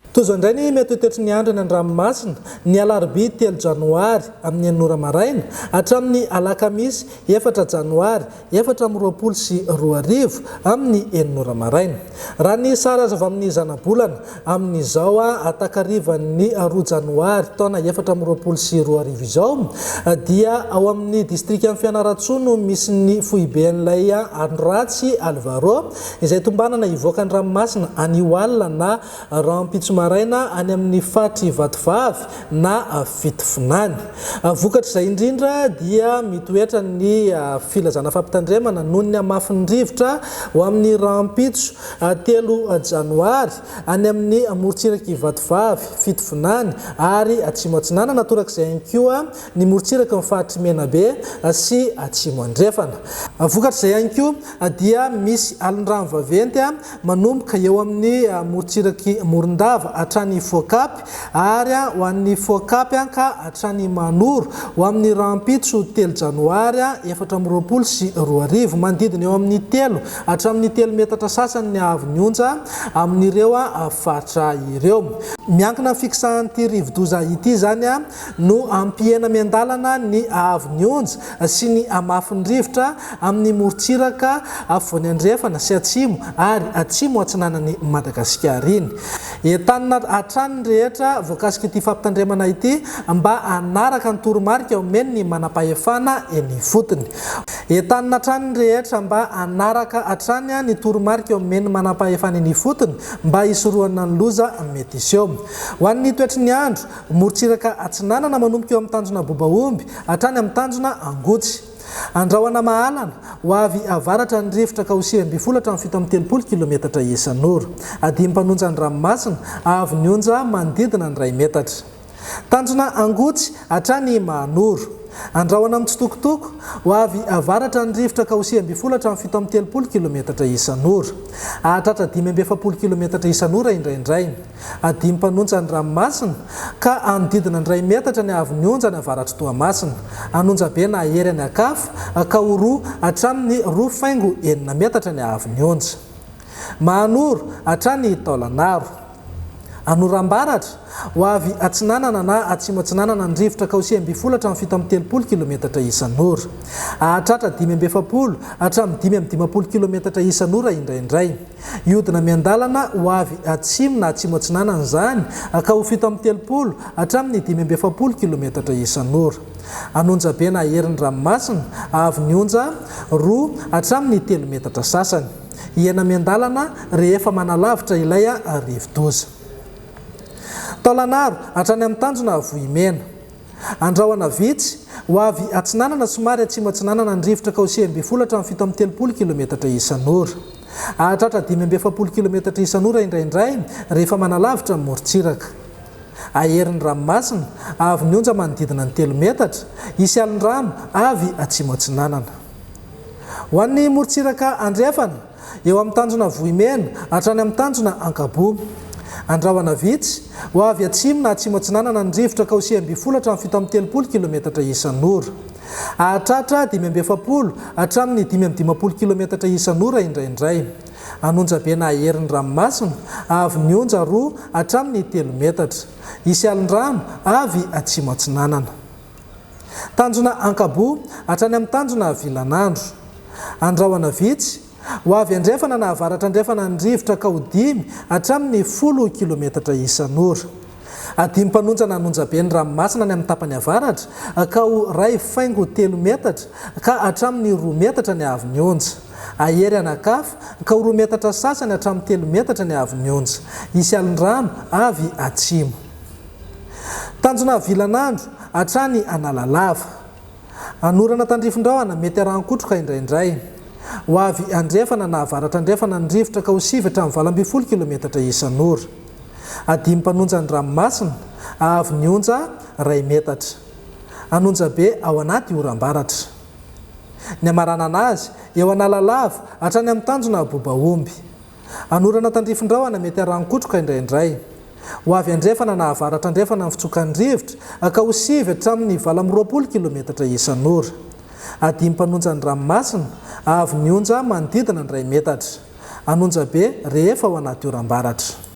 Tozo indray ny mety toetry ny andro ny an-dranomasina ny alarobia 3 janoary amin'ny 9 maraina hatramin'ny alakamisy 4 janoary 2024 amin'ny 9 maraina. Raha ny sara azo avy amin'ny zanabolana amin'izao atakarivan'ny 2 janoary taona 2024 izao dia ao amin'ny distrika amin'ny Fianarantsoa no misy ny foiben'ilay Andratsy Alvaro izay tombanana ivoaka ny ranomasina any Oalina na Rampitso maraina any amin'ny Fatry Vatovavy na Fitofinany. Vokatra izay indrindra dia mitoetra ny filazana fampitandremana noho ny amafin'ny rivotra ho amin'ny Rampitso 3 janoary any amin'ny Morotsiraky Vatovavy Fitofinany ary Atsimo Atsinanana torak'izay ihany koa ny Morotsiraky ny Fatry Menabe sy Atsimo Andrefana. Vokatra izay ihany koa dia misy alin-drano vaventy manomboka eo amin'ny Morotsiraky Morondava hatrany Foakapy ary ho an'ny Foakapy ka hatrany Manoro ho amin'ny Rampitso 3 janoary 2024 manodidina eo amin'ny 3 hatramin'ny 3 metatra sasany ny avy onja amin'ireo fatra ireo. Miankina fiksahan'ity rivodoza ity zany no ampihena miandalana ny avy onja sy ny amafin'ny rivotra amin'ny Morotsiraka Afovoany Andrefana sy Atsimo ary Atsimo Atsinanan'ny Madagasikara iny. Entanina hatrany rehetra voakasika ity fampitandremana ity mba anaraka ny toromarika omeny ny manam-pahefana eny fotony. Entanina hatrany rehetra mba anaraka hatrany ny toromarika omeny manam-pahefana eny fotony mba hisorohana ny loza mety iseho. Ho an'ny toetry ny andro Morotsiraka Atsinanana manomboka eo amin'ny tanjona Bobaomby hatrany amin'ny tanjona Angotsy. Andrahoana mahalana ho avy avaratra ny rivotra ka ho 9 hatramin'ny 7 kilometatra isan'ora. Adimy mpanonja ny ranomasina avy ny onja manodidina ny 2 metatra. Tanjona Angotsy hatrany Manoro. Andrahoana amin'ny tsitokotoko ho avy avaratra ny rivotra ka ho 9 hatramin'ny 7 kilometatra isan'ora. Ahatratra 5 kilometatra isan'ora indraindray. Adimy mpanonja ny ranomasina ka anodidina ny 2 metatra ny avy ny onja ny avaratra Toamasina. Anonja be na ahery any akafa ka ho 2 hatramin'ny 2,9 metatra ny avy ny onja. Manoro hatrany Taolanaro. Anorambaratra ho avy Atsinanana na Atsimo Atsinanana ny rivotra ka ho 9 hatramin'ny 7 kilometatra isan'ora. Ahatratra 5 hatramin'ny 5 kilometatra isan'ora indraindray. Iodina miandalana ho avy Atsimo na Atsimo Atsinanana zany ka ho 7 hatramin'ny 5 kilometatra isan'ora. Anonja be na aherin'ny ranomasina avy ny onja 2 hatramin'ny 3 metatra sasany. Iena miandalana rehefa manalavitra ilay rivodoza. Taolanaro hatrany amin'ny tanjona Vohimena. Andrahoana vitsy ho avy Atsinanana somary Atsimo Atsinanana ny rivotra ka ho 9 hatramin'ny 7 kilometatra isan'ora. Ahatratra 5 kilometatra isan'ora indraindray rehefa manalavitra ny Morotsiraka. Aherin'ny ranomasina avy ny onja manodidina ny 3 metatra hisy alin-drano avy Atsimo Atsinanana. Ho an'ny Morotsiraka Andrefana eo amin'ny tanjona Vohimena hatrany amin'ny tanjona Ankabo. Andrahoana vitsy ho avy Atsimo na Atsimo Atsinanana ny rivotra ka ho 9 hatramin'ny 7 kilometatra isan'ora. Ahatratra 5 hatramin'ny 5 kilometatra isan'ora indraindray. Anonja be na aherin'ny ranomasina avy ny onja 2 hatramin'ny 3 metatra. Hisy alin-drano avy Atsimo Atsinanana. Tanjona Ankabo hatrany amin'ny tanjona Vilanandro. Andrahoana vitsy ho avy Andrefana na avaratra Andrefana ny rivotra ka ho 5 hatramin'ny 10 kilometatra isan'ora. Adimy mpanonja na anonja be ny ranomasina ny amin'ny tapany avaratra ka ho 2,3 metatra ka hatramin'ny 2 metatra ny avy ny onja. Ahery anakafa ka ho 2 metatra sasany hatramin'ny 3 metatra ny avy ny onja. Hisy alin-drano avy Atsimo. Tanjona Vilanandro hatrany Analalava. Anorana tandrifon-drahona mety arankotroka indraindray. Ho avy Andrefana na avaratra Andrefana ny rivotra ka ho 7 hatramin'ny 12 kilometatra isan'ora. Adimy mpanonja ny ranomasina avy ny onja 2 metatra. Anonja be ao anaty oram-baratra. Ny amarana anazy eo Analalava hatrany amin'ny tanjona Bobaomby. Anorana tandrifon-drahona mety arankotroka indraindray. Ho avy Andrefana na avaratra Andrefana ny fitsokan'ny rivotra ka ho 7 hatramin'ny 20 kilometatra isan'ora. Adimy mpanonja ny ranomasina avy ny onja manodidina ny 2 metatra. Anonja be rehefa ao anaty oram-baratra.